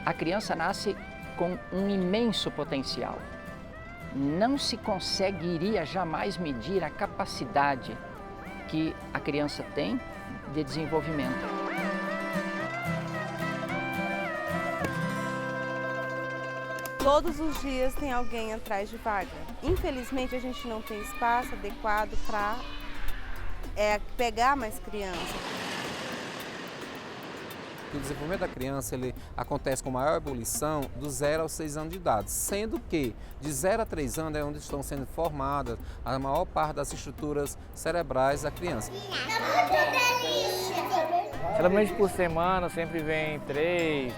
A criança nasce com um imenso potencial. Não se conseguiria jamais medir a capacidade que a criança tem de desenvolvimento. Todos os dias tem alguém atrás de vaga. Infelizmente, a gente não tem espaço adequado para pegar mais crianças. O desenvolvimento da criança ele acontece com maior ebulição do 0 aos 6 anos de idade, sendo que de 0 a 3 anos é onde estão sendo formadas a maior parte das estruturas cerebrais da criança. Geralmente por semana sempre vem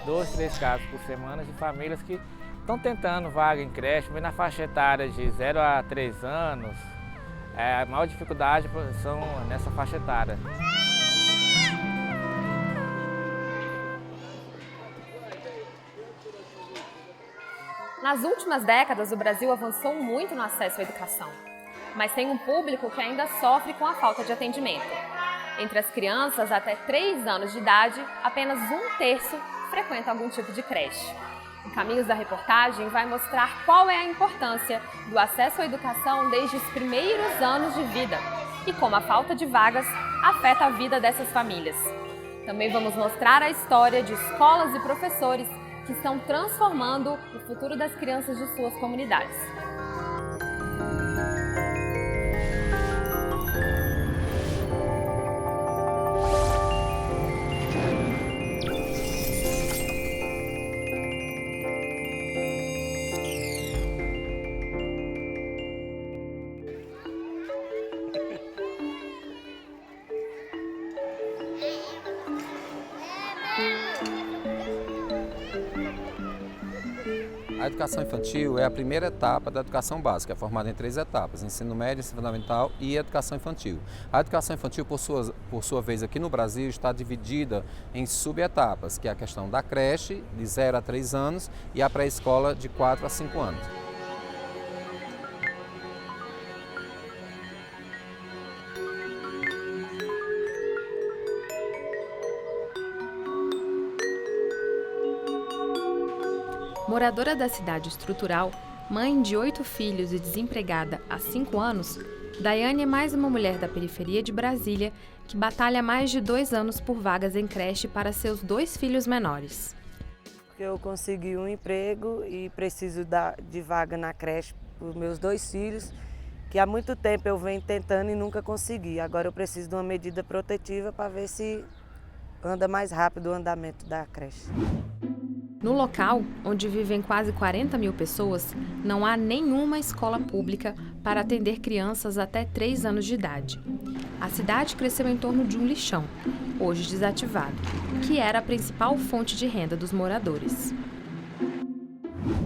2, 3 casos por semana de famílias que estão tentando vaga em creche, mas na faixa etária de 0 a 3 anos, a maior dificuldade são nessa faixa etária. Nas últimas décadas, o Brasil avançou muito no acesso à educação, mas tem um público que ainda sofre com a falta de atendimento. Entre as crianças até 3 anos de idade, apenas 1/3 frequenta algum tipo de creche. O Caminhos da Reportagem vai mostrar qual é a importância do acesso à educação desde os primeiros anos de vida e como a falta de vagas afeta a vida dessas famílias. Também vamos mostrar a história de escolas e professores que estão transformando o futuro das crianças de suas comunidades. A educação infantil é a primeira etapa da educação básica, é formada em 3 etapas, ensino médio, ensino fundamental e educação infantil. A educação infantil, por sua vez, aqui no Brasil, está dividida em subetapas, que é a questão da creche, de 0 a 3 anos, e a pré-escola, de 4 a 5 anos. Moradora da cidade estrutural, mãe de 8 filhos e desempregada há 5 anos, Daiane é mais uma mulher da periferia de Brasília que batalha há mais de 2 anos por vagas em creche para seus 2 filhos menores. Eu consegui um emprego e preciso de vaga na creche para os meus 2 filhos, que há muito tempo eu venho tentando e nunca consegui. Agora eu preciso de uma medida protetiva para ver se anda mais rápido o andamento da creche. No local, onde vivem quase 40 mil pessoas, não há nenhuma escola pública para atender crianças até 3 anos de idade. A cidade cresceu em torno de um lixão, hoje desativado, que era a principal fonte de renda dos moradores.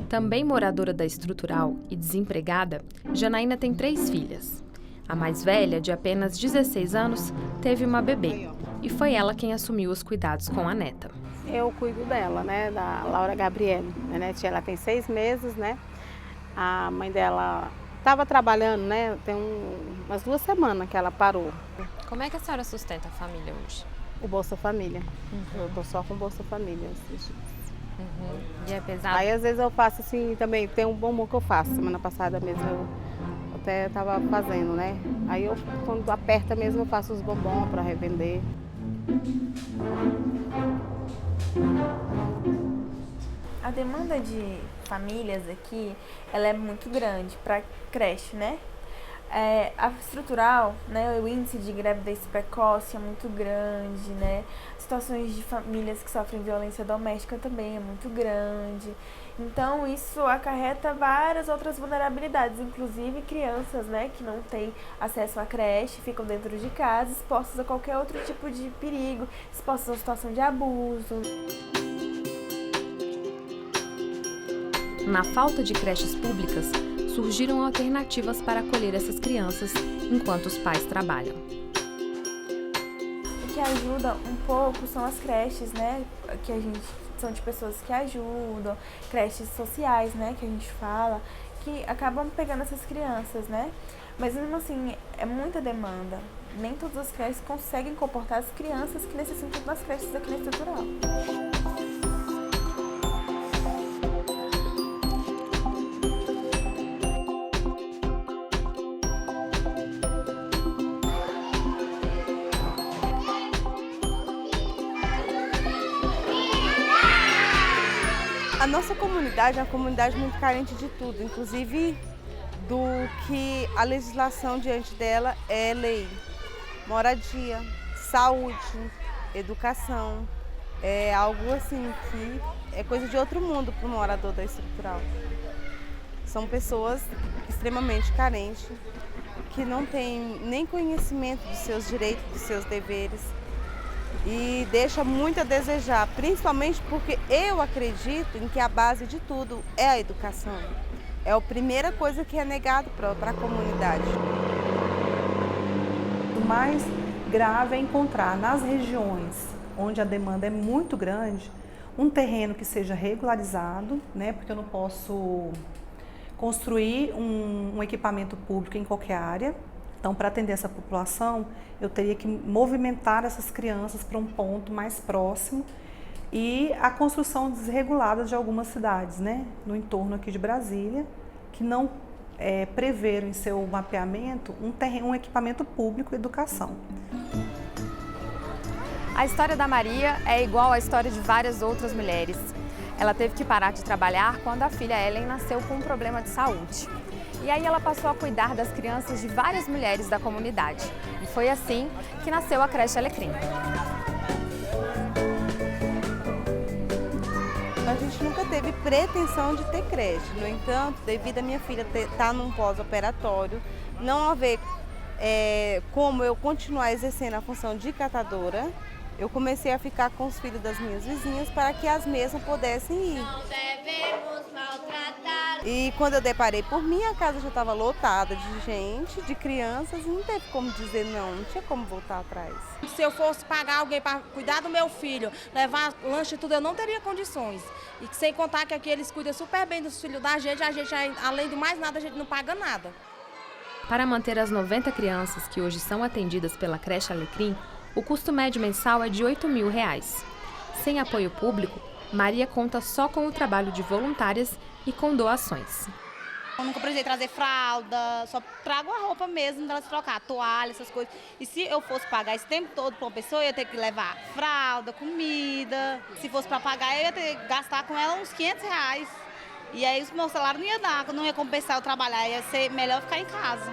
Também moradora da estrutural e desempregada, Janaína tem 3 filhas. A mais velha, de apenas 16 anos, teve uma bebê e foi ela quem assumiu os cuidados com a neta. Eu cuido dela, né, da Laura Gabriele. Minha netinha, ela tem 6 meses, né? A mãe dela estava trabalhando, né? Tem umas 2 semanas que ela parou. Como é que a senhora sustenta a família hoje? O Bolsa Família. Eu tô só com o Bolsa Família. E é pesado? Aí às vezes eu faço assim também, tem um bombom que eu faço. Semana passada mesmo eu até estava fazendo, né? Aí eu, quando aperta mesmo, eu faço os bombons para revender. A demanda de famílias aqui, ela é muito grande para creche, né? A estrutural, né, o índice de gravidez precoce é muito grande, né? Situações de famílias que sofrem violência doméstica também é muito grande. Então, isso acarreta várias outras vulnerabilidades, inclusive crianças, né, que não têm acesso à creche, ficam dentro de casa, expostas a qualquer outro tipo de perigo, expostas a situação de abuso. Na falta de creches públicas, surgiram alternativas para acolher essas crianças enquanto os pais trabalham. O que ajuda um pouco são as creches, né, que a gente são de pessoas que ajudam, creches sociais, né, que a gente fala, que acabam pegando essas crianças, né? Mas mesmo assim, é muita demanda. Nem todas as creches conseguem comportar as crianças que necessitam das creches aqui na estrutural. A nossa comunidade é uma comunidade muito carente de tudo, inclusive do que a legislação diante dela é lei. Moradia, saúde, educação, é algo assim que é coisa de outro mundo para o morador da estrutural. São pessoas extremamente carentes, que não têm nem conhecimento dos seus direitos, dos seus deveres e deixa muito a desejar, principalmente porque eu acredito em que a base de tudo é a educação. É a primeira coisa que é negado para a comunidade. O mais grave é encontrar nas regiões onde a demanda é muito grande, um terreno que seja regularizado, né, porque eu não posso construir um equipamento público em qualquer área. Então, para atender essa população, eu teria que movimentar essas crianças para um ponto mais próximo e a construção desregulada de algumas cidades, né, no entorno aqui de Brasília, que não preveram em seu mapeamento um equipamento público e educação. A história da Maria é igual à história de várias outras mulheres. Ela teve que parar de trabalhar quando a filha Ellen nasceu com um problema de saúde. E aí ela passou a cuidar das crianças de várias mulheres da comunidade. E foi assim que nasceu a creche Alecrim. A gente nunca teve pretensão de ter creche. No entanto, devido a minha filha estar num pós-operatório, não haver como eu continuar exercendo a função de catadora, eu comecei a ficar com os filhos das minhas vizinhas para que as mesmas pudessem ir. E quando eu deparei por mim, a casa já estava lotada de gente, de crianças, e não teve como dizer não tinha como voltar atrás. Se eu fosse pagar alguém para cuidar do meu filho, levar lanche e tudo, eu não teria condições. E sem contar que aqui eles cuidam super bem dos filhos da gente, a gente, além de mais nada, a gente não paga nada. Para manter as 90 crianças que hoje são atendidas pela creche Alecrim, o custo médio mensal é de R$ 8.000. Sem apoio público, Maria conta só com o trabalho de voluntárias e com doações. Eu nunca precisei trazer fralda, só trago a roupa mesmo para elas trocar, toalha, essas coisas. E se eu fosse pagar esse tempo todo para uma pessoa, eu ia ter que levar fralda, comida. Se fosse para pagar, eu ia ter que gastar com ela uns R$500. E aí o meu salário não ia dar, não ia compensar eu trabalhar, ia ser melhor ficar em casa.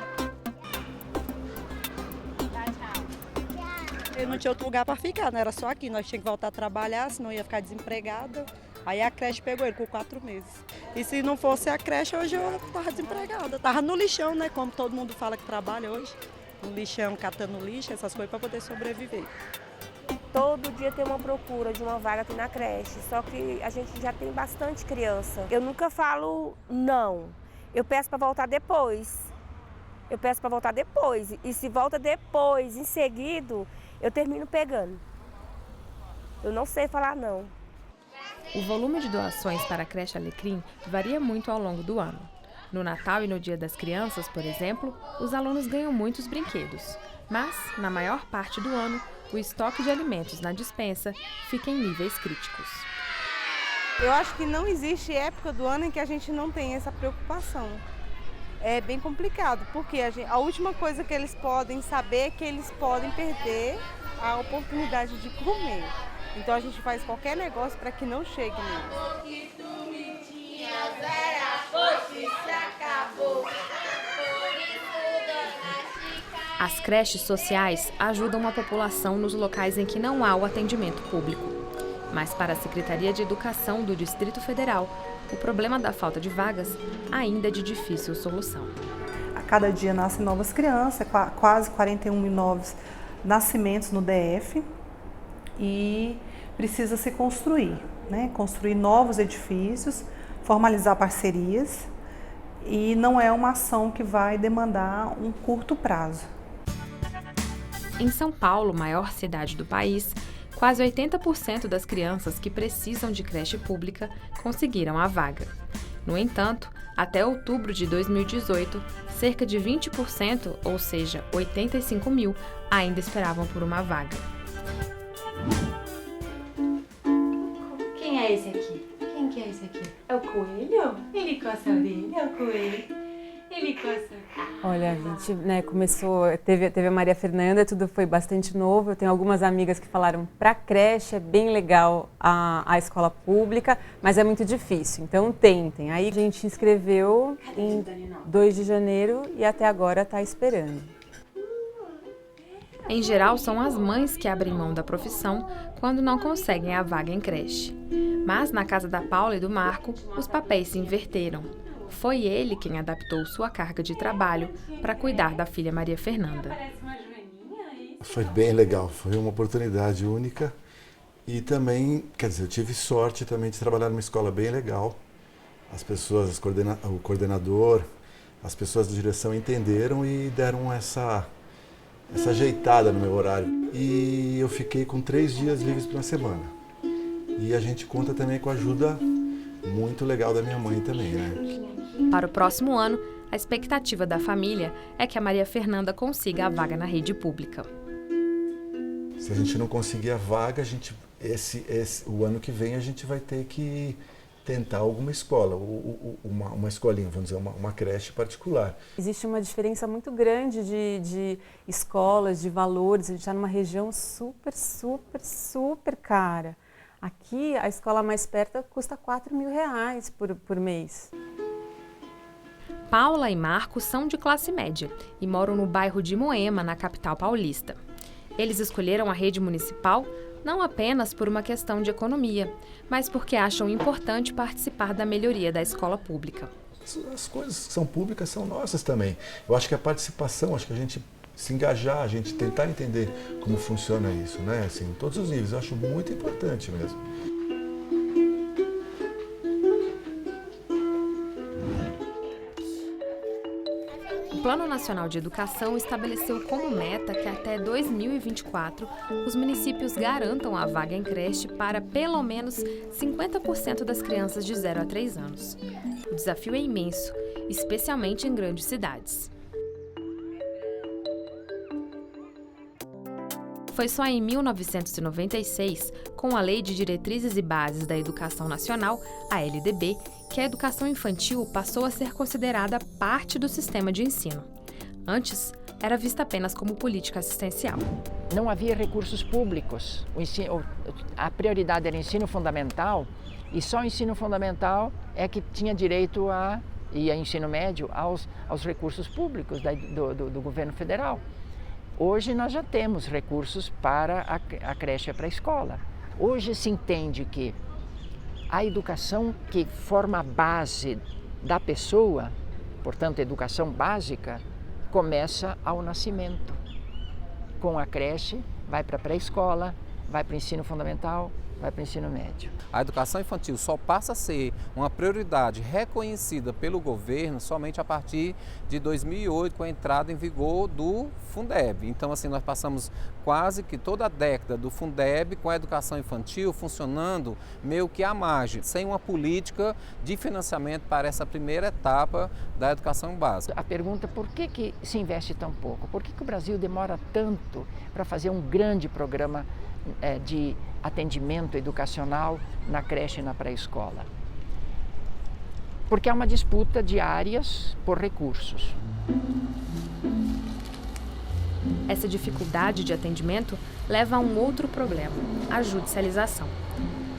Eu não tinha outro lugar para ficar, não era só aqui, nós tínhamos que voltar a trabalhar, senão ia ficar desempregada. Aí a creche pegou ele com 4 meses. E se não fosse a creche, hoje eu estava desempregada. Estava no lixão, né, como todo mundo fala que trabalha hoje. No lixão, catando lixo, essas coisas para poder sobreviver. Todo dia tem uma procura de uma vaga aqui na creche, só que a gente já tem bastante criança. Eu nunca falo não, eu peço para voltar depois. E se volta depois, em seguida, eu termino pegando. Eu não sei falar não. O volume de doações para a creche Alecrim varia muito ao longo do ano. No Natal e no Dia das Crianças, por exemplo, os alunos ganham muitos brinquedos. Mas, na maior parte do ano, o estoque de alimentos na despensa fica em níveis críticos. Eu acho que não existe época do ano em que a gente não tem essa preocupação. É bem complicado, porque a última coisa que eles podem saber é que eles podem perder a oportunidade de comer. Então a gente faz qualquer negócio para que não chegue neles. As creches sociais ajudam a população nos locais em que não há o atendimento público. Mas para a Secretaria de Educação do Distrito Federal, o problema da falta de vagas ainda é de difícil solução. A cada dia nascem novas crianças, quase 41 mil novos nascimentos no DF, e precisa se construir, né? Construir novos edifícios, formalizar parcerias, e não é uma ação que vai demandar um curto prazo. Em São Paulo, maior cidade do país, quase 80% das crianças que precisam de creche pública conseguiram a vaga. No entanto, até outubro de 2018, cerca de 20%, ou seja, 85 mil, ainda esperavam por uma vaga. Quem é esse aqui? Quem que é esse aqui? É o coelho? Ele coça a orelha, é o coelho. Olha, a gente começou, teve a Maria Fernanda, tudo foi bastante novo. Eu tenho algumas amigas que falaram para creche é bem legal a escola pública, mas é muito difícil, então tentem. Aí a gente se inscreveu em 2 de janeiro e até agora está esperando. Em geral, são as mães que abrem mão da profissão quando não conseguem a vaga em creche. Mas na casa da Paula e do Marco, os papéis se inverteram. Foi ele quem adaptou sua carga de trabalho para cuidar da filha Maria Fernanda. Foi bem legal, foi uma oportunidade única e também, quer dizer, eu tive sorte também de trabalhar numa escola bem legal. As pessoas, o coordenador, as pessoas da direção entenderam e deram essa ajeitada no meu horário. E eu fiquei com 3 dias livres por uma semana. E a gente conta também com a ajuda muito legal da minha mãe também, né? Para o próximo ano, a expectativa da família é que a Maria Fernanda consiga a vaga na rede pública. Se a gente não conseguir a vaga, o ano que vem a gente vai ter que tentar alguma escola, uma escolinha, vamos dizer, uma creche particular. Existe uma diferença muito grande de escolas, de valores. A gente está numa região super cara. Aqui, a escola mais perto custa R$4.000 por mês. Paula e Marco são de classe média e moram no bairro de Moema, na capital paulista. Eles escolheram a rede municipal não apenas por uma questão de economia, mas porque acham importante participar da melhoria da escola pública. As coisas que são públicas são nossas também. Eu acho que a participação, acho que a gente se engajar, a gente tentar entender como funciona isso, né? Assim, em todos os níveis, eu acho muito importante mesmo. O Plano Nacional de Educação estabeleceu como meta que até 2024 os municípios garantam a vaga em creche para pelo menos 50% das crianças de 0 a 3 anos. O desafio é imenso, especialmente em grandes cidades. Foi só em 1996, com a Lei de Diretrizes e Bases da Educação Nacional, a LDB, que a educação infantil passou a ser considerada parte do sistema de ensino. Antes, era vista apenas como política assistencial. Não havia recursos públicos. A prioridade era ensino fundamental, e só o ensino fundamental é que tinha direito e a ensino médio aos recursos públicos do governo federal. Hoje nós já temos recursos para a creche e a pré-escola. Hoje se entende que a educação que forma a base da pessoa, portanto a educação básica, começa ao nascimento. Com a creche, vai para a pré-escola, vai para o ensino fundamental, vai para o ensino médio. A educação infantil só passa a ser uma prioridade reconhecida pelo governo somente a partir de 2008, com a entrada em vigor do Fundeb. Então, assim, nós passamos quase que toda a década do Fundeb com a educação infantil funcionando meio que à margem, sem uma política de financiamento para essa primeira etapa da educação básica. A pergunta é por que se investe tão pouco? Por que o Brasil demora tanto para fazer um grande programa de atendimento educacional na creche e na pré-escola? Porque há uma disputa de áreas por recursos. Essa dificuldade de atendimento leva a um outro problema, a judicialização.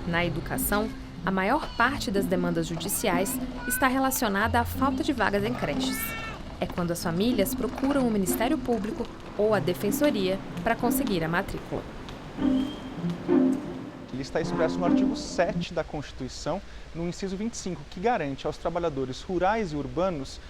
Na educação, a maior parte das demandas judiciais está relacionada à falta de vagas em creches. É quando as famílias procuram o Ministério Público ou a Defensoria para conseguir a matrícula. Ele está expresso no artigo 7 da Constituição, no inciso 25, que garante aos trabalhadores rurais e urbanos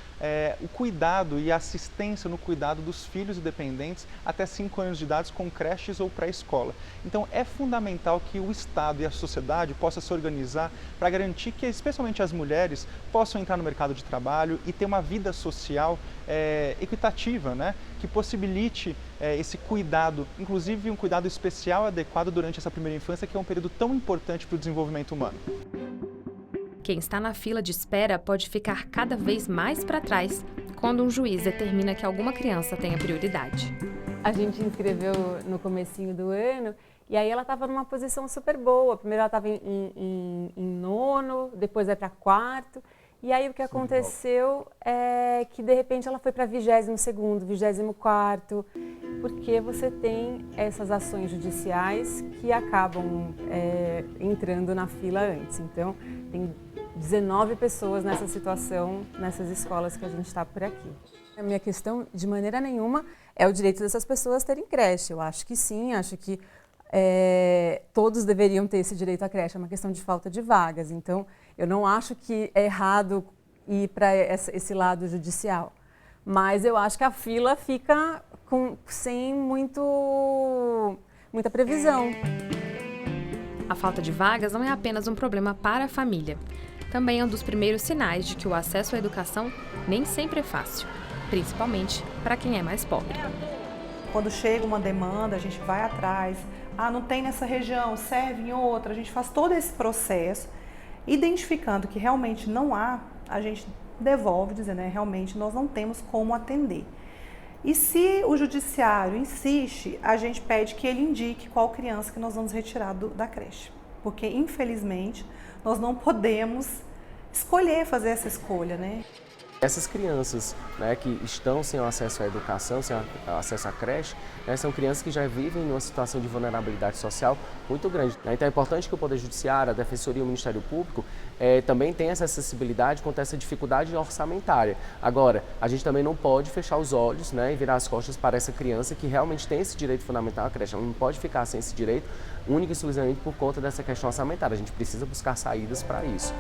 o cuidado e a assistência no cuidado dos filhos e dependentes até 5 anos de idade com creches ou pré-escola. Então é fundamental que o Estado e a sociedade possam se organizar para garantir que especialmente as mulheres possam entrar no mercado de trabalho e ter uma vida social equitativa, né? Que possibilite esse cuidado, inclusive um cuidado especial adequado durante essa primeira infância, que é um período tão importante para o desenvolvimento humano. Quem está na fila de espera pode ficar cada vez mais para trás quando um juiz determina que alguma criança tenha prioridade. A gente inscreveu no comecinho do ano e aí ela estava numa posição super boa. Primeiro ela estava em 9º, depois vai para 4º E aí o que aconteceu é que de repente ela foi para 22º, 24º, porque você tem essas ações judiciais que acabam entrando na fila antes. Então, tem 19 pessoas nessa situação, nessas escolas que a gente está por aqui. A minha questão, de maneira nenhuma, é o direito dessas pessoas terem creche. Eu acho que sim, acho que todos deveriam ter esse direito à creche, é uma questão de falta de vagas. Então, eu não acho que é errado ir para esse lado judicial, mas eu acho que a fila fica sem muita previsão. A falta de vagas não é apenas um problema para a família. Também é um dos primeiros sinais de que o acesso à educação nem sempre é fácil, principalmente para quem é mais pobre. Quando chega uma demanda, a gente vai atrás. Não tem nessa região, serve em outra. A gente faz todo esse processo, identificando que realmente não há, a gente devolve, dizendo, realmente nós não temos como atender. E se o judiciário insiste, a gente pede que ele indique qual criança que nós vamos retirar da creche. Porque, infelizmente, nós não podemos escolher fazer essa escolha, né? Essas crianças, né, que estão sem acesso à educação, sem acesso à creche, né, são crianças que já vivem numa situação de vulnerabilidade social muito grande. Né? Então é importante que o Poder Judiciário, a Defensoria e o Ministério Público também tenham essa acessibilidade contra essa dificuldade orçamentária. Agora, a gente também não pode fechar os olhos, né, e virar as costas para essa criança que realmente tem esse direito fundamental à creche. Ela não pode ficar sem esse direito única e exclusivamente por conta dessa questão orçamentária. A gente precisa buscar saídas para isso.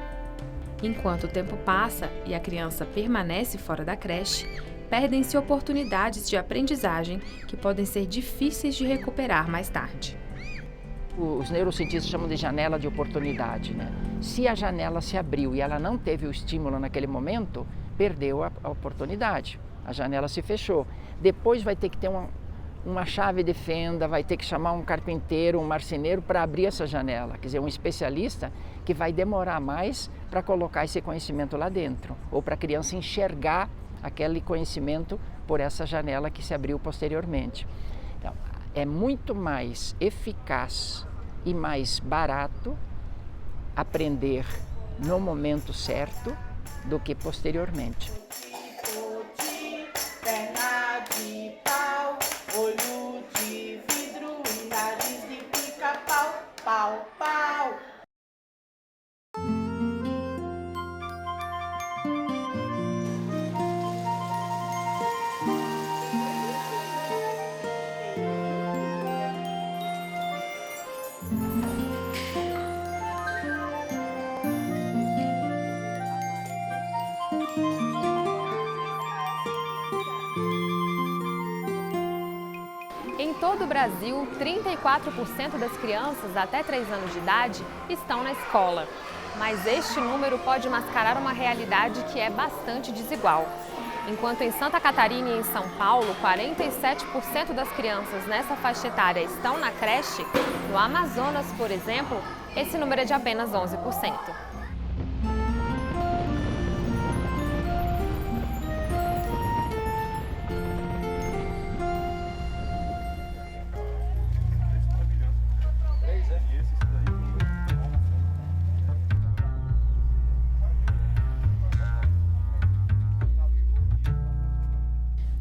Enquanto o tempo passa e a criança permanece fora da creche, perdem-se oportunidades de aprendizagem que podem ser difíceis de recuperar mais tarde. Os neurocientistas chamam de janela de oportunidade, né? Se a janela se abriu e ela não teve o estímulo naquele momento, perdeu a oportunidade. A janela se fechou. Depois vai ter que ter uma chave de fenda, vai ter que chamar um carpinteiro, um marceneiro para abrir essa janela. Quer dizer, um especialista que vai demorar mais para colocar esse conhecimento lá dentro, ou para a criança enxergar aquele conhecimento por essa janela que se abriu posteriormente. Então, é muito mais eficaz e mais barato aprender no momento certo do que posteriormente. Perna de pau, olho de vidro e nariz de pica-pau, pau, pau. Em todo o Brasil, 34% das crianças até 3 anos de idade estão na escola. Mas este número pode mascarar uma realidade que é bastante desigual. Enquanto em Santa Catarina e em São Paulo, 47% das crianças nessa faixa etária estão na creche, no Amazonas, por exemplo, esse número é de apenas 11%.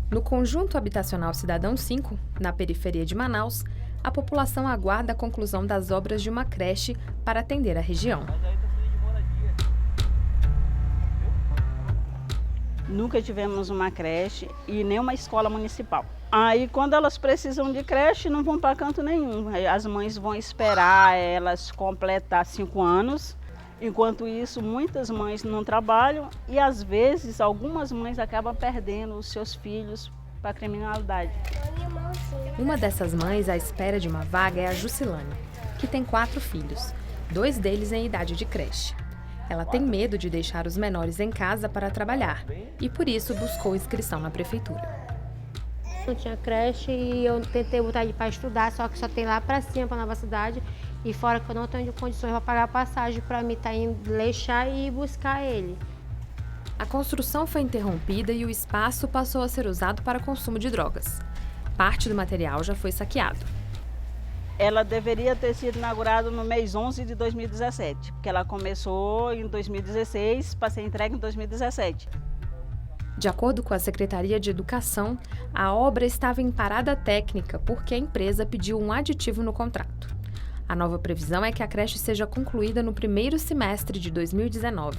No Conjunto Habitacional Cidadão 5, na periferia de Manaus, a população aguarda a conclusão das obras de uma creche para atender a região. Nunca tivemos uma creche e nem uma escola municipal. Aí, quando elas precisam de creche, não vão para canto nenhum. As mães vão esperar elas completar 5 anos. Enquanto isso, muitas mães não trabalham e, às vezes, algumas mães acabam perdendo os seus filhos para a criminalidade. Uma dessas mães à espera de uma vaga é a Jusilane, que tem 4 filhos, 2 deles em idade de creche. Ela tem medo de deixar os menores em casa para trabalhar e, por isso, buscou inscrição na prefeitura. Não tinha creche e eu tentei botar ele para estudar, só que só tem lá para cima, para Nova Cidade. E fora que eu não tenho condições para pagar a passagem para mim estar indo Leixar e ir buscar ele. A construção foi interrompida e o espaço passou a ser usado para consumo de drogas. Parte do material já foi saqueado. Ela deveria ter sido inaugurada no mês 11 de 2017, porque ela começou em 2016 para ser entregue em 2017. De acordo com a Secretaria de Educação, a obra estava em parada técnica porque a empresa pediu um aditivo no contrato. A nova previsão é que a creche seja concluída no primeiro semestre de 2019.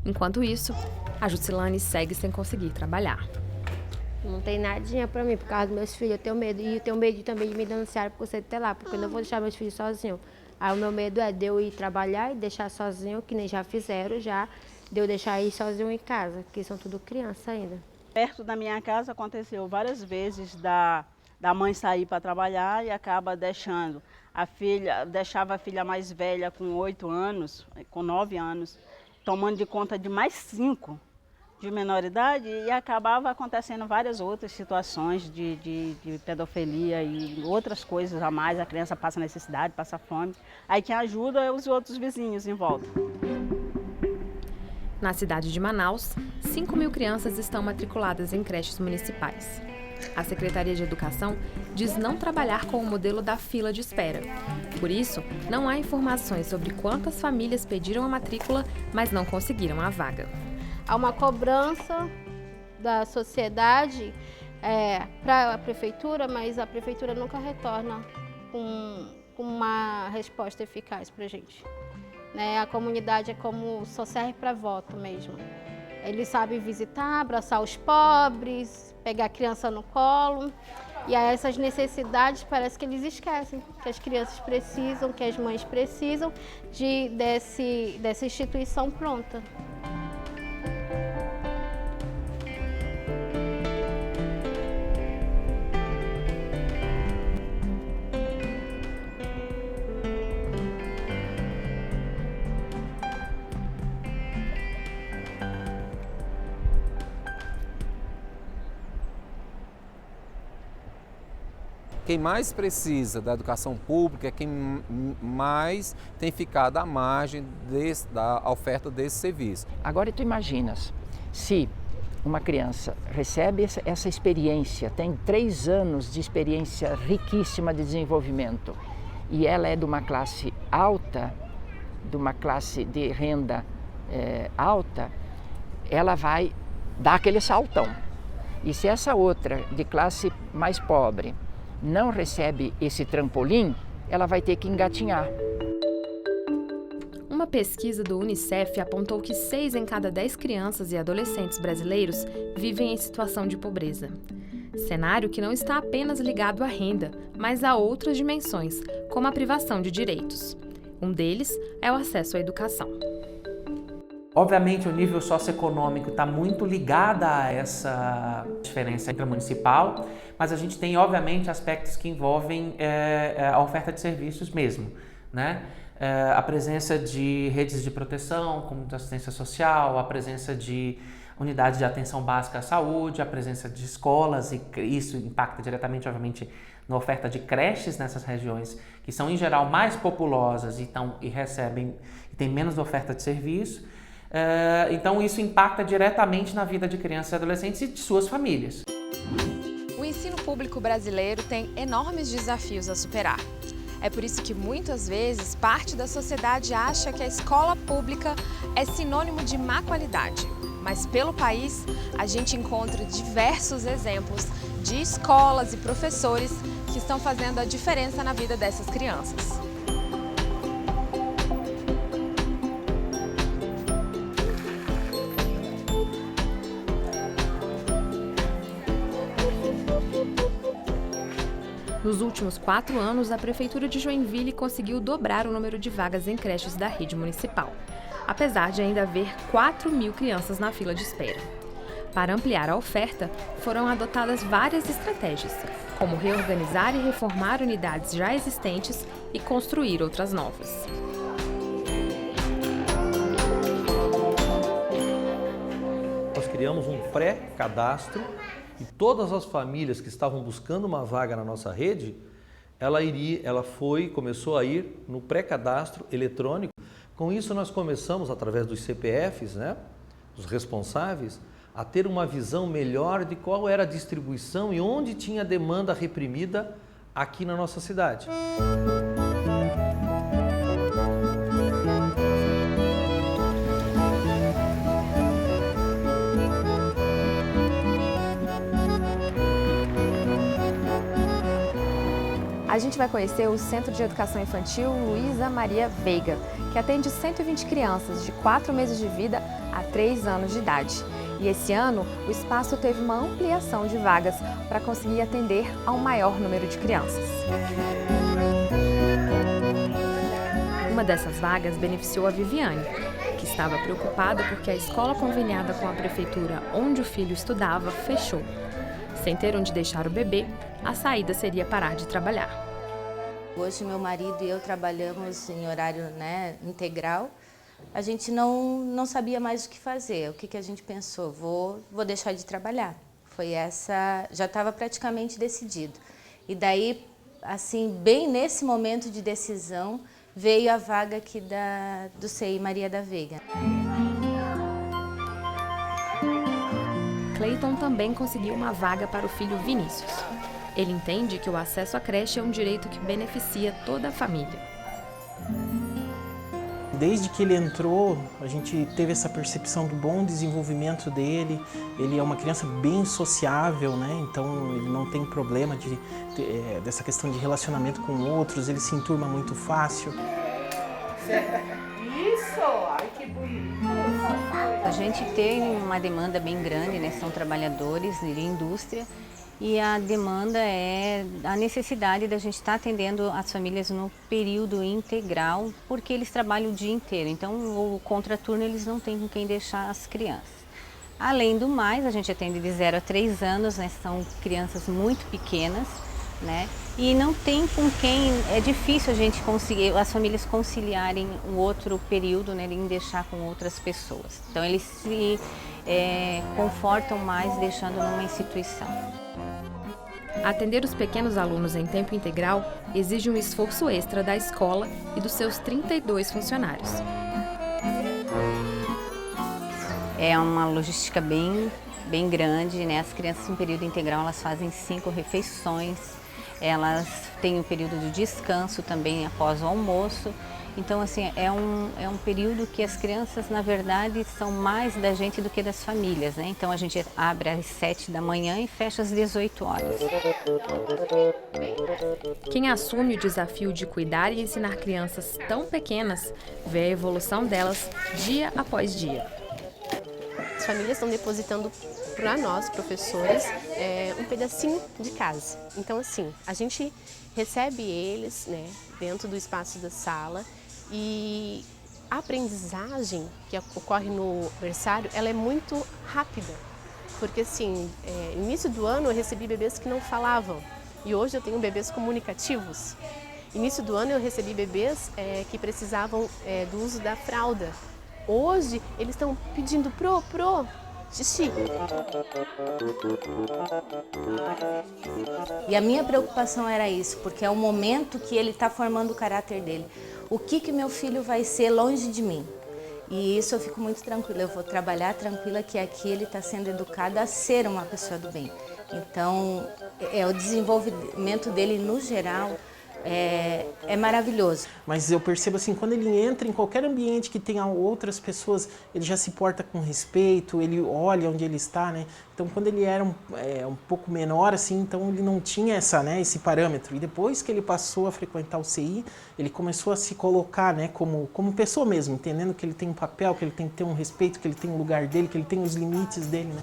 Enquanto isso, a Jusilane segue sem conseguir trabalhar. Não tem nadinha pra mim, por causa dos meus filhos, eu tenho medo. E eu tenho medo também de me denunciar por você ter lá, porque eu não vou deixar meus filhos sozinhos. Aí o meu medo é de eu ir trabalhar e deixar sozinho, que nem já fizeram, de eu deixar ir sozinho em casa, que são tudo criança ainda. Perto da minha casa aconteceu várias vezes da mãe sair para trabalhar e acaba deixando deixava a filha mais velha com 8 anos, com 9 anos, tomando de conta de mais 5 de menor idade e acabava acontecendo várias outras situações de pedofilia e outras coisas a mais. A criança passa necessidade, passa fome. Aí quem ajuda é os outros vizinhos em volta. Na cidade de Manaus, 5.000 crianças estão matriculadas em creches municipais. A Secretaria de Educação diz não trabalhar com o modelo da fila de espera. Por isso, não há informações sobre quantas famílias pediram a matrícula, mas não conseguiram a vaga. Há uma cobrança da sociedade para a prefeitura, mas a prefeitura nunca retorna com uma resposta eficaz para a gente. A comunidade só serve para voto mesmo. Eles sabem visitar, abraçar os pobres, pegar a criança no colo. E aí essas necessidades parece que eles esquecem, que as crianças precisam, que as mães precisam dessa instituição pronta. Quem mais precisa da educação pública é quem mais tem ficado à margem da oferta desse serviço. Agora tu imaginas, se uma criança recebe essa experiência, tem 3 anos de experiência riquíssima de desenvolvimento e ela é de uma classe alta, de uma classe de renda alta, ela vai dar aquele saltão. E se essa outra de classe mais pobre não recebe esse trampolim, ela vai ter que engatinhar. Uma pesquisa do Unicef apontou que 6 em cada 10 crianças e adolescentes brasileiros vivem em situação de pobreza. Cenário que não está apenas ligado à renda, mas a outras dimensões, como a privação de direitos. Um deles é o acesso à educação. Obviamente, o nível socioeconômico está muito ligado a essa diferença intramunicipal, mas a gente tem, obviamente, aspectos que envolvem a oferta de serviços mesmo, né? A presença de redes de proteção, como de assistência social, a presença de unidades de atenção básica à saúde, a presença de escolas, e isso impacta diretamente, obviamente, na oferta de creches nessas regiões, que são, em geral, mais populosas e têm menos oferta de serviço. Então isso impacta diretamente na vida de crianças e adolescentes e de suas famílias. O ensino público brasileiro tem enormes desafios a superar. É por isso que muitas vezes parte da sociedade acha que a escola pública é sinônimo de má qualidade. Mas pelo país, a gente encontra diversos exemplos de escolas e professores que estão fazendo a diferença na vida dessas crianças. Nos últimos 4 anos, a Prefeitura de Joinville conseguiu dobrar o número de vagas em creches da rede municipal, apesar de ainda haver 4.000 crianças na fila de espera. Para ampliar a oferta, foram adotadas várias estratégias, como reorganizar e reformar unidades já existentes e construir outras novas. Nós criamos um pré-cadastro e todas as famílias que estavam buscando uma vaga na nossa rede, começou a ir no pré-cadastro eletrônico. Com isso nós começamos, através dos CPFs, dos responsáveis, a ter uma visão melhor de qual era a distribuição e onde tinha demanda reprimida aqui na nossa cidade. A gente vai conhecer o Centro de Educação Infantil Luísa Maria Veiga, que atende 120 crianças de 4 meses de vida a 3 anos de idade. E esse ano, o espaço teve uma ampliação de vagas para conseguir atender ao maior número de crianças. Uma dessas vagas beneficiou a Viviane, que estava preocupada porque a escola conveniada com a prefeitura onde o filho estudava fechou. Sem ter onde deixar o bebê, a saída seria parar de trabalhar. Hoje meu marido e eu trabalhamos em horário integral. A gente não sabia mais o que fazer. O que a gente pensou? Vou deixar de trabalhar. Foi essa, já estava praticamente decidido. E daí, assim, bem nesse momento de decisão, veio a vaga aqui do CI Maria da Veiga. Cleiton também conseguiu uma vaga para o filho Vinícius. Ele entende que o acesso à creche é um direito que beneficia toda a família. Desde que ele entrou, a gente teve essa percepção do bom desenvolvimento dele. Ele é uma criança bem sociável, né? Então ele não tem problema dessa questão de relacionamento com outros, ele se enturma muito fácil. Isso! Ai, que bonito! A gente tem uma demanda bem grande, né? São trabalhadores de indústria. E a demanda é a necessidade da gente estar atendendo as famílias no período integral, porque eles trabalham o dia inteiro. Então, o contraturno eles não têm com quem deixar as crianças. Além do mais, a gente atende de 0 a 3 anos, né? São crianças muito pequenas, né? E não tem com quem, é difícil a gente conseguir, as famílias conciliarem um outro período, né? Em deixar com outras pessoas. Então, eles se confortam mais deixando numa instituição. Atender os pequenos alunos em tempo integral exige um esforço extra da escola e dos seus 32 funcionários. É uma logística bem grande, né? As crianças em período integral elas fazem 5 refeições, elas têm um período de descanso também após o almoço. Então, assim, é um período que as crianças, na verdade, são mais da gente do que das famílias, né? Então, a gente abre às 7 da manhã e fecha às 18 horas. Quem assume o desafio de cuidar e ensinar crianças tão pequenas, vê a evolução delas dia após dia. As famílias estão depositando para nós, professores, um pedacinho de casa. Então, assim, a gente recebe eles, né, dentro do espaço da sala. E a aprendizagem que ocorre no berçário, ela é muito rápida, porque assim, início do ano eu recebi bebês que não falavam e hoje eu tenho bebês comunicativos. Início do ano eu recebi bebês que precisavam do uso da fralda. Hoje eles estão pedindo pro xixi. E a minha preocupação era isso, porque é o momento que ele está formando o caráter dele. O que meu filho vai ser longe de mim? E isso eu fico muito tranquila, eu vou trabalhar tranquila que aqui ele está sendo educado a ser uma pessoa do bem. Então, o desenvolvimento dele no geral é maravilhoso. Mas eu percebo assim, quando ele entra em qualquer ambiente que tenha outras pessoas, ele já se porta com respeito, ele olha onde ele está, né? Então, quando ele era um pouco menor, assim, então ele não tinha esse parâmetro. E depois que ele passou a frequentar o CI, ele começou a se colocar, né, como pessoa mesmo, entendendo que ele tem um papel, que ele tem que ter um respeito, que ele tem um lugar dele, que ele tem os limites dele, né?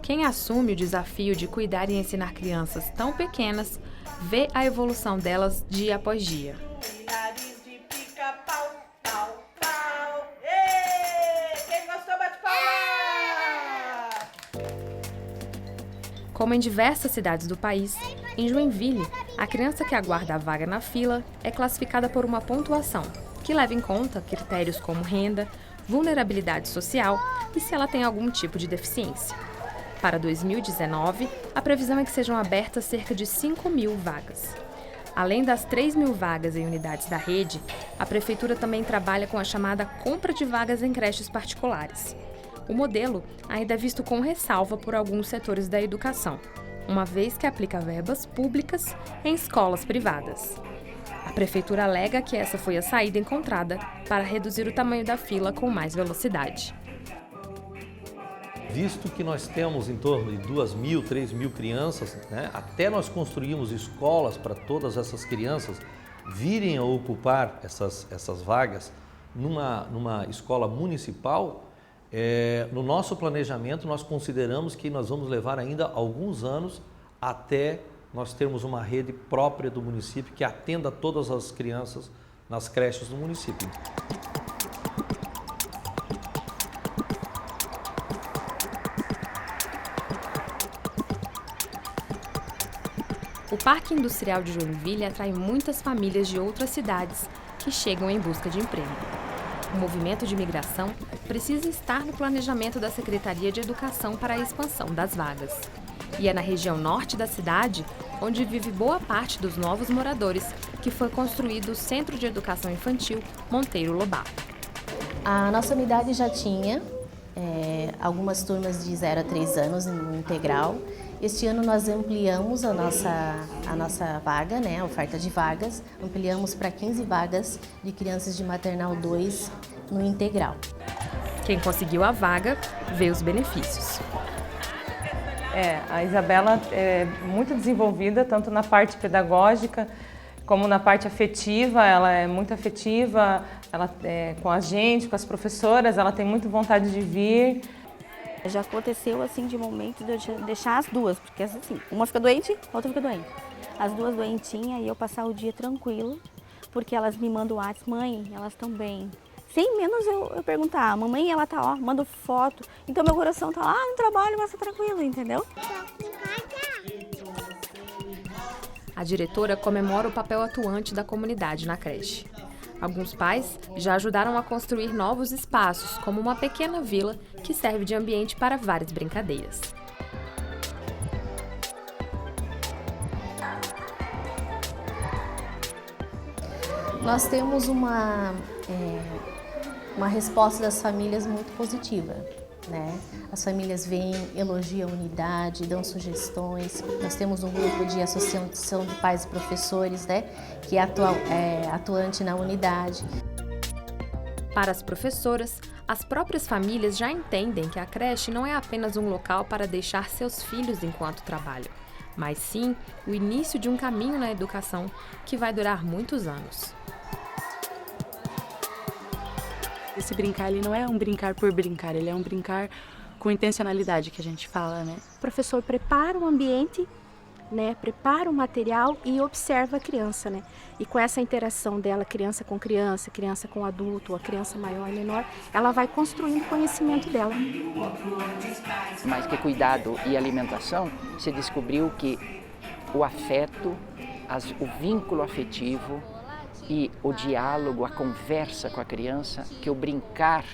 Quem assume o desafio de cuidar e ensinar crianças tão pequenas, vê a evolução delas dia após dia. Nariz de pica-pau, pau, pau. Ê! Quem gostou, bate palma! Como em diversas cidades do país, em Joinville, a criança que aguarda a vaga na fila é classificada por uma pontuação, que leva em conta critérios como renda, vulnerabilidade social e se ela tem algum tipo de deficiência. Para 2019, a previsão é que sejam abertas cerca de 5.000 vagas. Além das 3.000 vagas em unidades da rede, a Prefeitura também trabalha com a chamada compra de vagas em creches particulares. O modelo ainda é visto com ressalva por alguns setores da educação, uma vez que aplica verbas públicas em escolas privadas. A prefeitura alega que essa foi a saída encontrada para reduzir o tamanho da fila com mais velocidade. Visto que nós temos em torno de 2.000, 3.000 crianças, né, até nós construirmos escolas para todas essas crianças virem a ocupar essas vagas numa escola municipal, no nosso planejamento nós consideramos que nós vamos levar ainda alguns anos até nós termos uma rede própria do município que atenda todas as crianças nas creches do município. O Parque Industrial de Joinville atrai muitas famílias de outras cidades que chegam em busca de emprego. O movimento de imigração precisa estar no planejamento da Secretaria de Educação para a expansão das vagas. E é na região norte da cidade onde vive boa parte dos novos moradores que foi construído o Centro de Educação Infantil Monteiro Lobato. A nossa unidade já tinha algumas turmas de 0 a 3 anos no integral. Este ano nós ampliamos a nossa vaga, a oferta de vagas, ampliamos para 15 vagas de crianças de maternal 2 no integral. Quem conseguiu a vaga vê os benefícios. A Isabela é muito desenvolvida, tanto na parte pedagógica como na parte afetiva. Ela é muito afetiva, ela com a gente, com as professoras, ela tem muita vontade de vir. Já aconteceu assim de momento de eu deixar as duas, porque assim, uma fica doente, a outra fica doente. As duas doentinhas e eu passar o dia tranquilo, porque elas me mandam WhatsApp, mãe, elas estão bem. Sem menos eu perguntar, mamãe, ela tá, ó, mando foto. Então meu coração tá lá no trabalho, mas tá tranquilo, entendeu? A diretora comemora o papel atuante da comunidade na creche. Alguns pais já ajudaram a construir novos espaços, como uma pequena vila que serve de ambiente para várias brincadeiras. Nós temos uma resposta das famílias muito positiva, né? As famílias vêm, elogiam a unidade, dão sugestões. Nós temos um grupo de associação de pais e professores, né, que é atuante na unidade. Para as professoras, as próprias famílias já entendem que a creche não é apenas um local para deixar seus filhos enquanto trabalham, mas sim o início de um caminho na educação que vai durar muitos anos. Esse brincar, ele não é um brincar por brincar, ele é um brincar com intencionalidade, que a gente fala, né? O professor prepara o ambiente, né, prepara o material e observa a criança, né? E com essa interação dela, criança com adulto, a criança maior e menor, ela vai construindo o conhecimento dela. Mais que cuidado e alimentação, se descobriu que o afeto, o vínculo afetivo e o diálogo, a conversa com a criança, que o brincar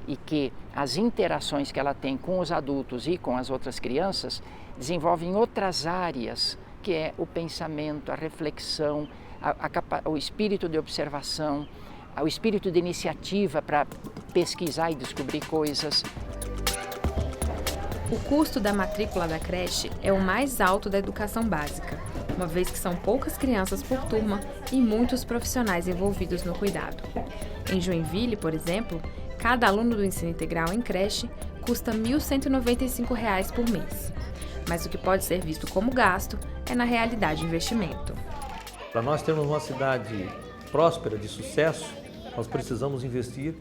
e que as interações que ela tem com os adultos e com as outras crianças desenvolvem outras áreas, que é o pensamento, a reflexão, o espírito de observação, o espírito de iniciativa para pesquisar e descobrir coisas. O custo da matrícula da creche é o mais alto da educação básica, uma vez que são poucas crianças por turma e muitos profissionais envolvidos no cuidado. Em Joinville, por exemplo, cada aluno do ensino integral em creche custa R$ 1.195 por mês. Mas o que pode ser visto como gasto é, na realidade, investimento. Para nós termos uma cidade próspera, de sucesso, nós precisamos investir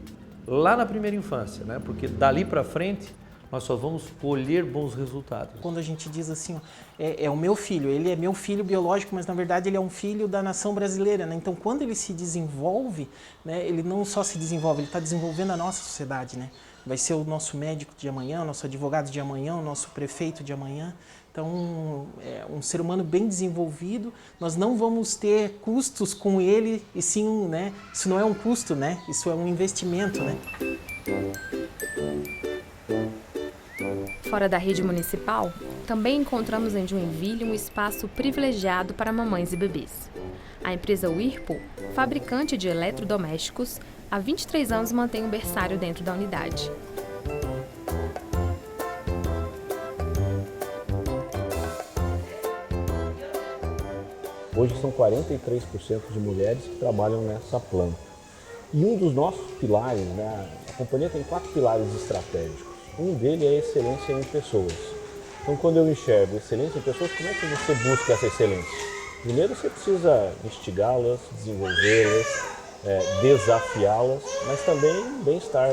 lá na primeira infância, né? Porque dali para frente nós só vamos colher bons resultados. Quando a gente diz assim, ó, é o meu filho, ele é meu filho biológico, mas na verdade ele é um filho da nação brasileira, né? Então quando ele se desenvolve, né, ele não só se desenvolve, ele está desenvolvendo a nossa sociedade, né? Vai ser o nosso médico de amanhã, o nosso advogado de amanhã, o nosso prefeito de amanhã. Então, é um ser humano bem desenvolvido, nós não vamos ter custos com ele, e sim, né, isso não é um custo, né? Isso é um investimento, né? Fora da rede municipal, também encontramos em Joinville um espaço privilegiado para mamães e bebês. A empresa Whirlpool, fabricante de eletrodomésticos, há 23 anos mantém um berçário dentro da unidade. Hoje são 43% de mulheres que trabalham nessa planta. E um dos nossos pilares, né, a companhia tem 4 pilares estratégicos. Um deles é a excelência em pessoas. Então, quando eu enxergo excelência em pessoas, como é que você busca essa excelência? Primeiro, você precisa instigá-las, desenvolvê-las, desafiá-las, mas também bem-estar.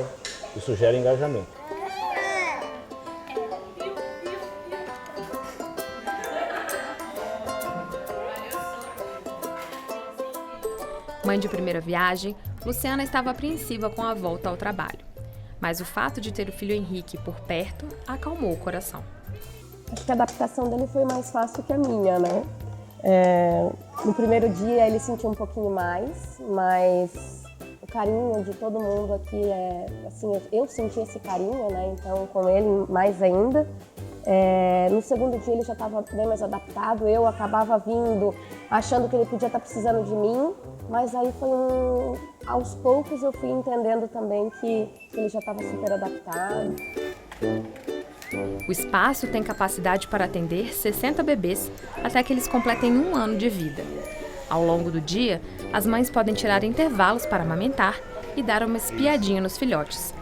Isso gera engajamento. Mãe de primeira viagem, Luciana estava apreensiva com a volta ao trabalho. Mas o fato de ter o filho Henrique por perto acalmou o coração. Acho que a adaptação dele foi mais fácil que a minha, né? No primeiro dia ele sentiu um pouquinho mais, mas o carinho de todo mundo aqui assim, eu senti esse carinho, né? Então com ele mais ainda. No segundo dia ele já estava bem mais adaptado, eu acabava vindo achando que ele podia estar precisando de mim, mas aí foi aos poucos eu fui entendendo também que ele já estava super adaptado. O espaço tem capacidade para atender 60 bebês até que eles completem 1 ano de vida. Ao longo do dia, as mães podem tirar intervalos para amamentar e dar uma espiadinha nos filhotes.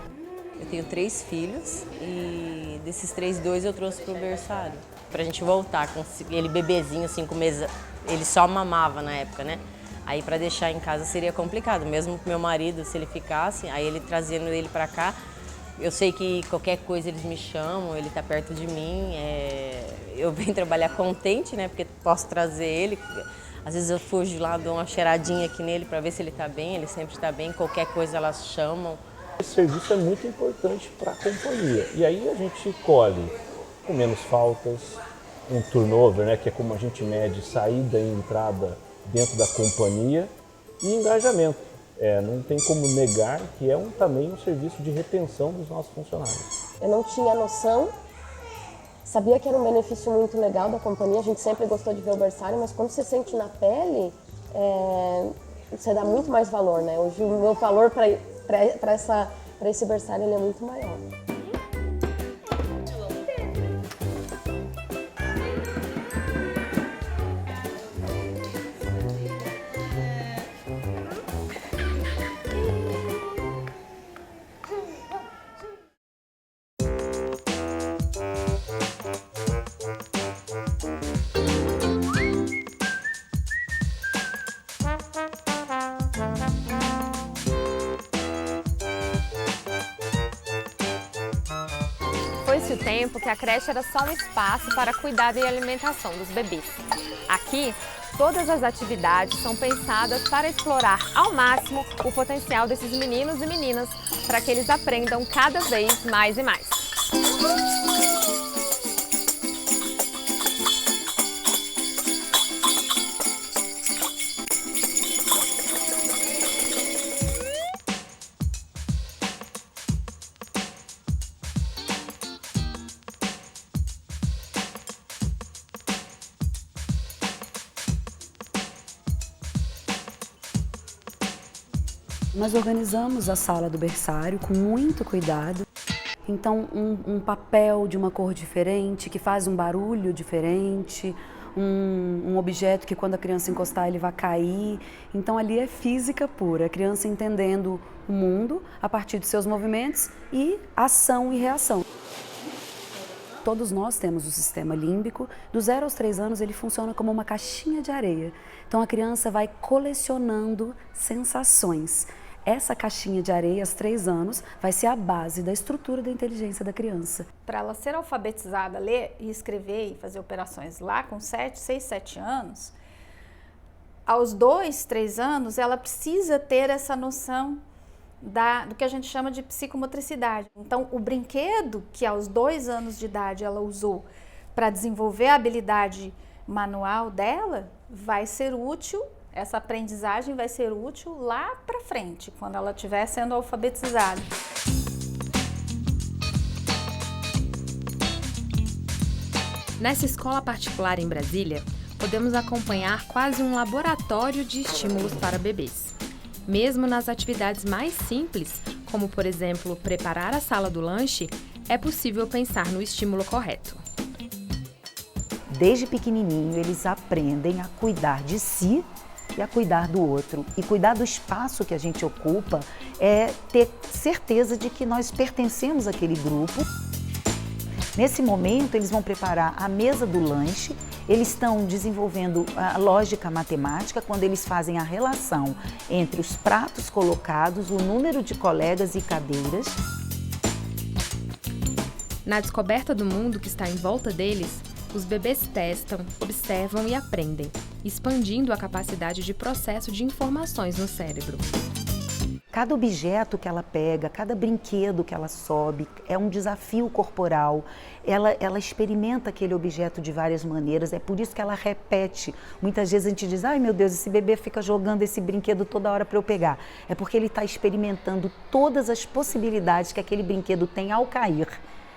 Eu tenho 3 filhos e desses 3, 2 eu trouxe para o berçário. Pra gente voltar com ele bebezinho, 5 meses, ele só mamava na época, né? Aí para deixar em casa seria complicado, mesmo com meu marido, se ele ficasse, aí ele trazendo ele para cá, eu sei que qualquer coisa eles me chamam, ele tá perto de mim, eu venho trabalhar contente, né? Porque posso trazer ele, às vezes eu fujo lá, dou uma cheiradinha aqui nele para ver se ele tá bem, ele sempre tá bem, qualquer coisa elas chamam. Esse serviço é muito importante para a companhia e aí a gente colhe com menos faltas, um turnover, né, que é como a gente mede saída e entrada dentro da companhia, e engajamento. Não tem como negar que é também um serviço de retenção dos nossos funcionários. Eu não tinha noção, sabia que era um benefício muito legal da companhia, a gente sempre gostou de ver o berçário, mas quando você sente na pele, você dá muito mais valor, né? Hoje o meu valor para esse berçário ele é muito maior. Foi-se o tempo que a creche era só um espaço para cuidado e alimentação dos bebês. Aqui, todas as atividades são pensadas para explorar ao máximo o potencial desses meninos e meninas, para que eles aprendam cada vez mais e mais. Nós organizamos a sala do berçário com muito cuidado. Então, um papel de uma cor diferente, que faz um barulho diferente, um objeto que quando a criança encostar ele vai cair. Então, ali é física pura, a criança entendendo o mundo a partir de seus movimentos e ação e reação. Todos nós temos o sistema límbico. Do 0 aos 3 anos ele funciona como uma caixinha de areia. Então, a criança vai colecionando sensações. Essa caixinha de areia, aos 3 anos, vai ser a base da estrutura da inteligência da criança. Para ela ser alfabetizada, ler e escrever e fazer operações lá com 6, 7 anos, aos 2, 3 anos, ela precisa ter essa noção do que a gente chama de psicomotricidade. Então, o brinquedo que aos 2 anos de idade ela usou para desenvolver a habilidade manual dela, vai ser útil. Essa aprendizagem vai ser útil lá para frente, quando ela estiver sendo alfabetizada. Nessa escola particular em Brasília, podemos acompanhar quase um laboratório de estímulos para bebês. Mesmo nas atividades mais simples, como por exemplo preparar a sala do lanche, é possível pensar no estímulo correto. desde pequenininho, eles aprendem a cuidar de si e a cuidar do outro. E cuidar do espaço que a gente ocupa é ter certeza de que nós pertencemos àquele grupo. Nesse momento, eles vão preparar a mesa do lanche, eles estão desenvolvendo a lógica matemática quando eles fazem a relação entre os pratos colocados, o número de colegas e cadeiras. Na descoberta do mundo que está em volta deles, os bebês testam, observam e aprendem, expandindo a capacidade de processo de informações no cérebro. Cada objeto que ela pega, cada brinquedo que ela sobe, é um desafio corporal. Ela experimenta aquele objeto de várias maneiras, é por isso que ela repete. Muitas vezes a gente diz, ai meu Deus, esse bebê fica jogando esse brinquedo toda hora para eu pegar. É porque ele está experimentando todas as possibilidades que aquele brinquedo tem ao cair.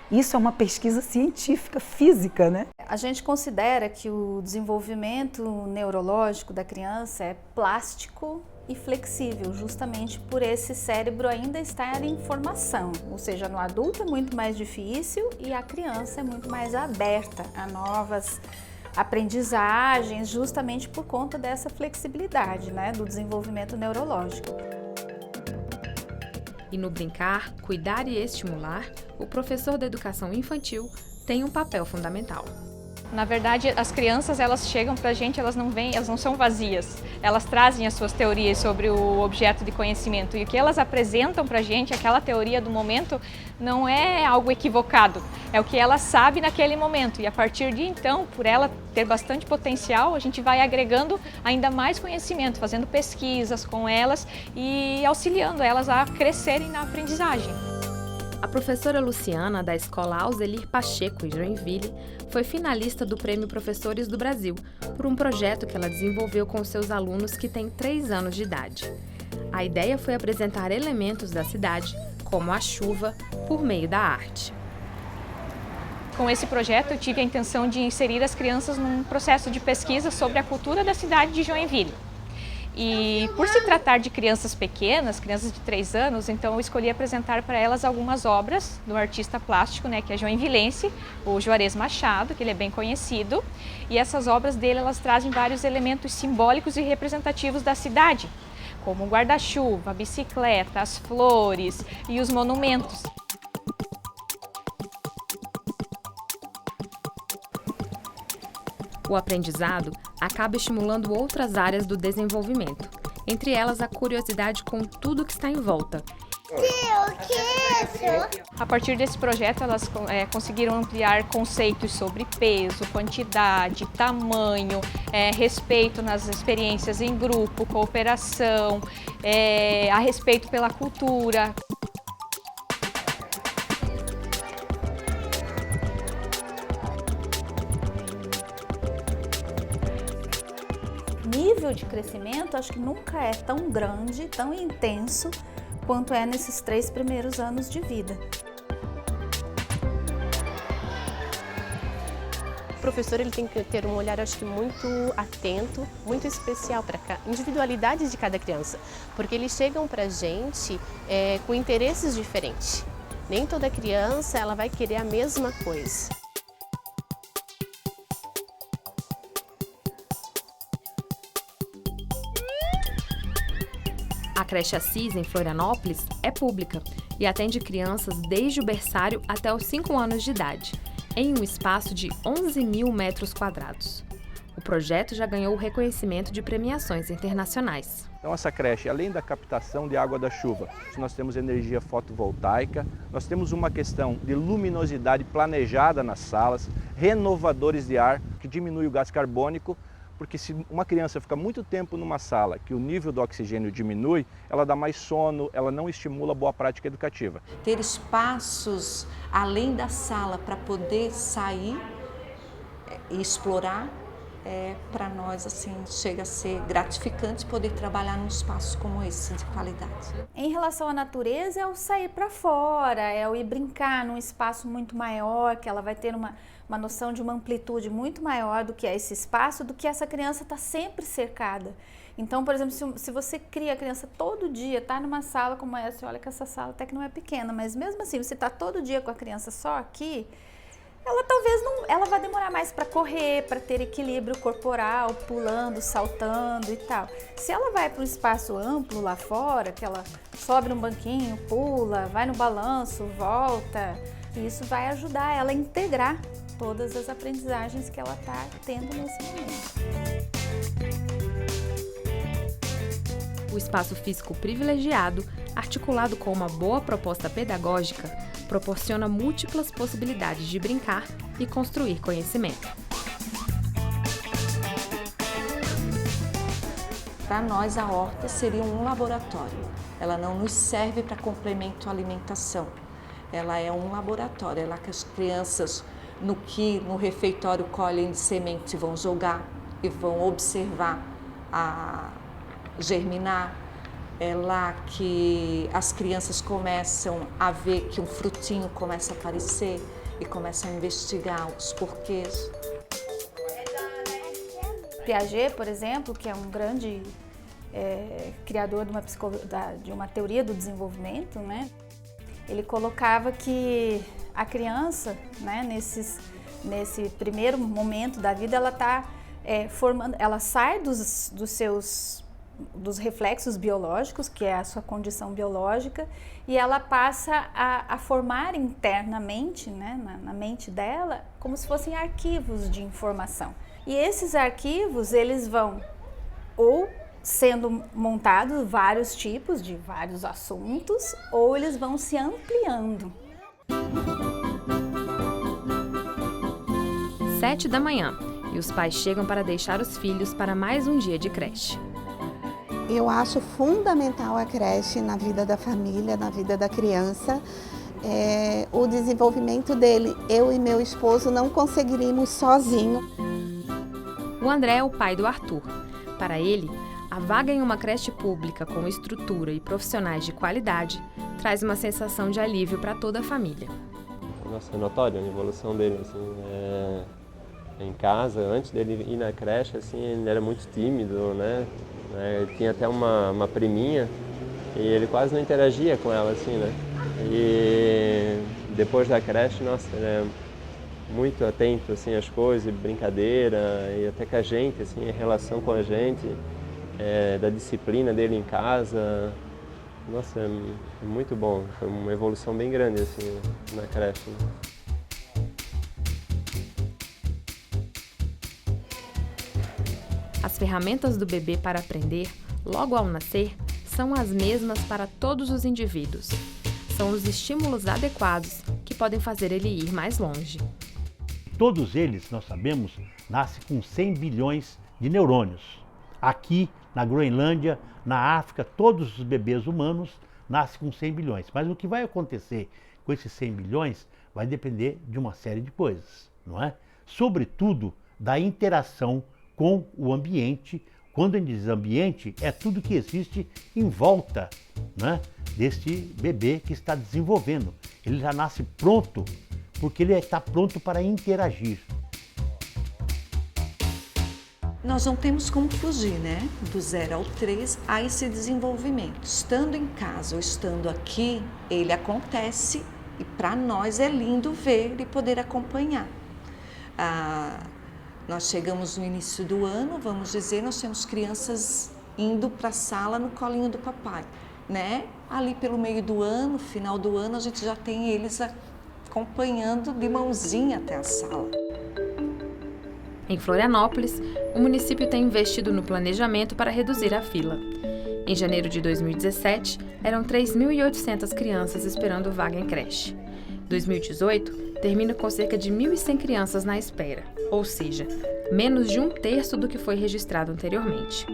Isso é uma pesquisa científica, física, né? A gente considera que o desenvolvimento neurológico da criança é plástico e flexível, justamente por esse cérebro ainda estar em formação. Ou seja, no adulto é muito mais difícil e a criança é muito mais aberta a novas aprendizagens, justamente por conta dessa flexibilidade, né, do desenvolvimento neurológico. E no brincar, cuidar e estimular, o professor da educação infantil tem um papel fundamental. Na verdade, as crianças, elas chegam pra gente, elas não são vazias. Elas trazem as suas teorias sobre o objeto de conhecimento e o que elas apresentam pra gente, aquela teoria do momento, não é algo equivocado. É o que ela sabe naquele momento e a partir de então, por ela ter bastante potencial, a gente vai agregando ainda mais conhecimento, fazendo pesquisas com elas e auxiliando elas a crescerem na aprendizagem. A professora Luciana, da Escola Alzelir Pacheco, em Joinville, foi finalista do Prêmio Professores do Brasil, por um projeto que ela desenvolveu com seus alunos que têm 3 anos de idade. A ideia foi apresentar elementos da cidade, como a chuva, por meio da arte. Com esse projeto, eu tive a intenção de inserir as crianças num processo de pesquisa sobre a cultura da cidade de Joinville. E por se tratar de crianças pequenas, crianças de 3 anos, então eu escolhi apresentar para elas algumas obras do artista plástico, né, que é joinvilense, o Juarez Machado, que ele é bem conhecido. E essas obras dele, elas trazem vários elementos simbólicos e representativos da cidade, como o guarda-chuva, a bicicleta, as flores e os monumentos. O aprendizado acaba estimulando outras áreas do desenvolvimento, entre elas a curiosidade com tudo que está em volta. A partir desse projeto, elas conseguiram ampliar conceitos sobre peso, quantidade, tamanho, respeito nas experiências em grupo, cooperação, a respeito pela cultura. Nível de crescimento, acho que nunca é tão grande, tão intenso, quanto é nesses 3 primeiros anos de vida. O professor ele tem que ter um olhar, acho que muito atento, muito especial para a individualidade de cada criança, porque eles chegam para a gente com interesses diferentes. Nem toda criança ela vai querer a mesma coisa. A creche Assis, em Florianópolis, é pública e atende crianças desde o berçário até os 5 anos de idade, em um espaço de 11.000 metros quadrados. O projeto já ganhou o reconhecimento de premiações internacionais. Então essa creche, além da captação de água da chuva, nós temos energia fotovoltaica, nós temos uma questão de luminosidade planejada nas salas, renovadores de ar, que diminui o gás carbônico, porque se uma criança fica muito tempo numa sala que o nível do oxigênio diminui, ela dá mais sono, ela não estimula a boa prática educativa. Ter espaços além da sala para poder sair e explorar, para nós assim, chega a ser gratificante poder trabalhar num espaço como esse de qualidade. Em relação à natureza, é o sair para fora, é o ir brincar num espaço muito maior, que ela vai ter uma noção de uma amplitude muito maior do que é esse espaço, do que essa criança está sempre cercada. Então, por exemplo, se você cria a criança todo dia, está numa sala como essa, olha que essa sala até que não é pequena, mas mesmo assim, você está todo dia com a criança só aqui, ela talvez não, ela vai demorar mais para correr, para ter equilíbrio corporal, pulando, saltando e tal. Se ela vai para um espaço amplo lá fora, que ela sobe num banquinho, pula, vai no balanço, volta, isso vai ajudar ela a integrar todas as aprendizagens que ela está tendo nesse momento. O espaço físico privilegiado, articulado com uma boa proposta pedagógica, proporciona múltiplas possibilidades de brincar e construir conhecimento. Para nós, a horta seria um laboratório. Ela não nos serve para complemento à alimentação. Ela é um laboratório, é lá que as crianças, no refeitório, colhem de semente, vão jogar e vão observar a germinar. É lá que as crianças começam a ver que um frutinho começa a aparecer e começam a investigar os porquês. Piaget, por exemplo, que é um grande criador de uma teoria do desenvolvimento, né? Ele colocava que a criança, né, nesse primeiro momento da vida, ela está formando, ela sai dos reflexos biológicos, que é a sua condição biológica, e ela passa a formar internamente, né, na mente dela, como se fossem arquivos de informação. E esses arquivos, eles vão ou sendo montados vários tipos de vários assuntos, ou eles vão se ampliando. 7 da manhã, e os pais chegam para deixar os filhos para mais um dia de creche. Eu acho fundamental a creche na vida da família, na vida da criança. O desenvolvimento dele, eu e meu esposo não conseguiríamos sozinho. O André é o pai do Arthur. Para ele, a vaga em uma creche pública com estrutura e profissionais de qualidade traz uma sensação de alívio para toda a família. Nossa, é notório a evolução dele, assim, em casa, antes dele ir na creche, assim, ele era muito tímido, né? Ele tinha até uma priminha e ele quase não interagia com ela, assim, né? E depois da creche, nossa, ele é muito atento, assim, às coisas, brincadeira e até com a gente, assim, a relação com a gente, da disciplina dele em casa. Nossa, é muito bom, foi uma evolução bem grande, assim, na creche, né? As ferramentas do bebê para aprender, logo ao nascer, são as mesmas para todos os indivíduos. São os estímulos adequados que podem fazer ele ir mais longe. Todos eles, nós sabemos, nascem com 100 bilhões de neurônios. Aqui, na Groenlândia, na África, todos os bebês humanos nascem com 100 bilhões. Mas o que vai acontecer com esses 100 bilhões vai depender de uma série de coisas, não é? Sobretudo da interação com o ambiente. Quando a gente diz ambiente, é tudo que existe em volta, né, deste bebê que está desenvolvendo. Ele já nasce pronto, porque ele está pronto para interagir. Nós não temos como fugir, né, do 0 ao 3 a esse desenvolvimento. Estando em casa ou estando aqui, ele acontece e para nós é lindo ver e poder acompanhar. Nós chegamos no início do ano, vamos dizer, nós temos crianças indo para a sala no colinho do papai, né? Ali pelo meio do ano, final do ano, a gente já tem eles acompanhando de mãozinha até a sala. Em Florianópolis, o município tem investido no planejamento para reduzir a fila. Em janeiro de 2017, eram 3.800 crianças esperando vaga em creche. 2018 termina com cerca de 1.100 crianças na espera, ou seja, menos de 1/3 do que foi registrado anteriormente.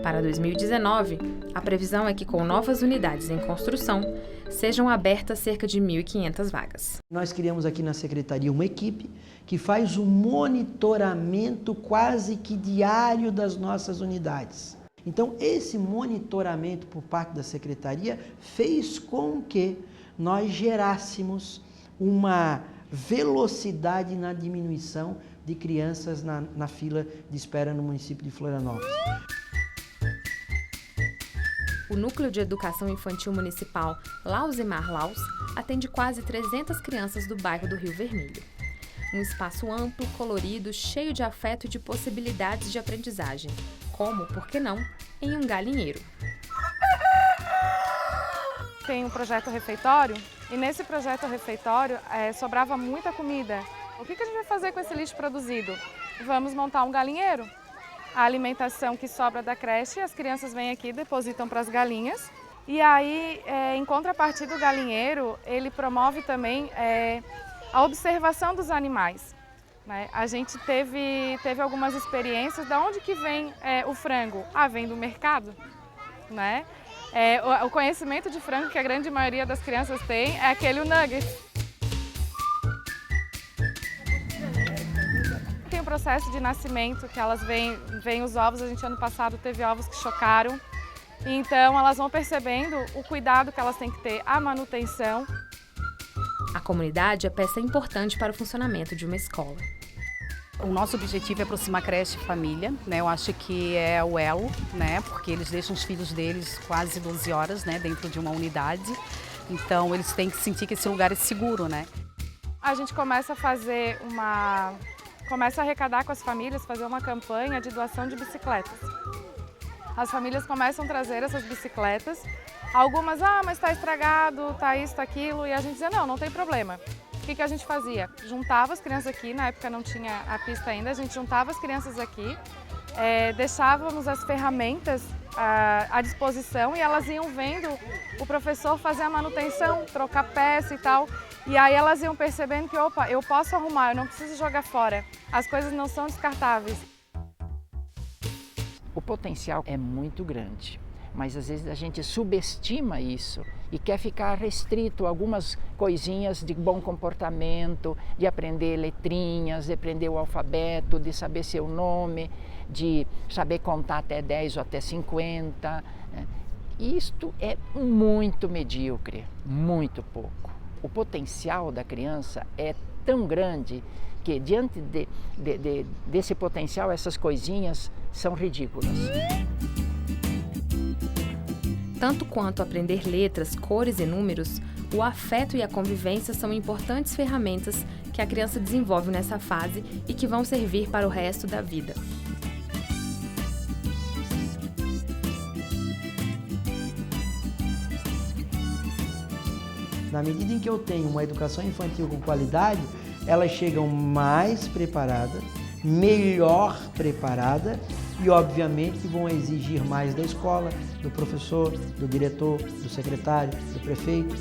Para 2019, a previsão é que com novas unidades em construção, sejam abertas cerca de 1.500 vagas. Nós criamos aqui na Secretaria uma equipe que faz um monitoramento quase que diário das nossas unidades. Então, esse monitoramento por parte da Secretaria fez com que nós gerássemos uma velocidade na diminuição de crianças na fila de espera no município de Florianópolis. O Núcleo de Educação Infantil Municipal Lausemar Laus atende quase 300 crianças do bairro do Rio Vermelho. Um espaço amplo, colorido, cheio de afeto e de possibilidades de aprendizagem. Como, por que não, em um galinheiro. Tem um projeto refeitório e nesse projeto refeitório sobrava muita comida. O que a gente vai fazer com esse lixo produzido? Vamos montar um galinheiro. A alimentação que sobra da creche, as crianças vêm aqui, depositam para as galinhas. E aí, em contrapartida do galinheiro, ele promove também a observação dos animais. Né? A gente teve algumas experiências. De onde que vem o frango? Vem do mercado. Né? O conhecimento de frango que a grande maioria das crianças tem é aquele nugget. Tem o processo de nascimento, que elas veem os ovos. A gente ano passado teve ovos que chocaram. Então elas vão percebendo o cuidado que elas têm que ter, a manutenção. A comunidade é peça importante para o funcionamento de uma escola. O nosso objetivo é aproximar creche e família, né? Eu acho que é o elo, né? Porque eles deixam os filhos deles quase 12 horas, né? Dentro de uma unidade. Então eles têm que sentir que esse lugar é seguro, né? A gente começa a arrecadar com as famílias, fazer uma campanha de doação de bicicletas. As famílias começam a trazer essas bicicletas. Algumas, mas está estragado, está isso, está aquilo. E a gente dizia, não tem problema. O que a gente fazia? Juntava as crianças aqui, na época não tinha a pista ainda, a gente juntava as crianças aqui, deixávamos as ferramentas à disposição e elas iam vendo o professor fazer a manutenção, trocar peça e tal. E aí elas iam percebendo que, opa, eu posso arrumar, eu não preciso jogar fora. As coisas não são descartáveis. O potencial é muito grande, mas às vezes a gente subestima isso e quer ficar restrito a algumas coisinhas de bom comportamento, de aprender letrinhas, de aprender o alfabeto, de saber seu nome, de saber contar até 10 ou até 50. Isto é muito medíocre, muito pouco. O potencial da criança é tão grande que diante desse potencial, essas coisinhas são ridículas. Tanto quanto aprender letras, cores e números, o afeto e a convivência são importantes ferramentas que a criança desenvolve nessa fase e que vão servir para o resto da vida. Na medida em que eu tenho uma educação infantil com qualidade, elas chegam mais preparadas, melhor preparada e, obviamente, vão exigir mais da escola, do professor, do diretor, do secretário, do prefeito.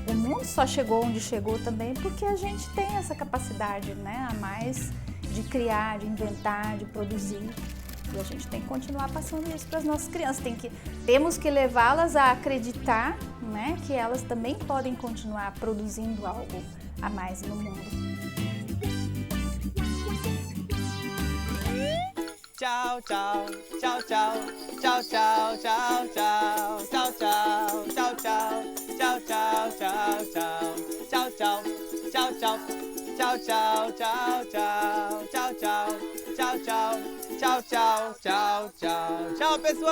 O mundo só chegou onde chegou também porque a gente tem essa capacidade, né, a mais de criar, de inventar, de produzir. E a gente tem que continuar passando isso para as nossas crianças. Temos que levá-las a acreditar, né, que elas também podem continuar produzindo algo a mais no mundo. Tchau, tchau, tchau, tchau, tchau, tchau, tchau, tchau, tchau, tchau, tchau, tchau, tchau, tchau, tchau, tchau, tchau, tchau, tchau, tchau. Tchau, tchau, tchau, tchau, tchau, tchau, tchau, tchau, tchau, tchau, tchau, tchau, tchau, pessoal!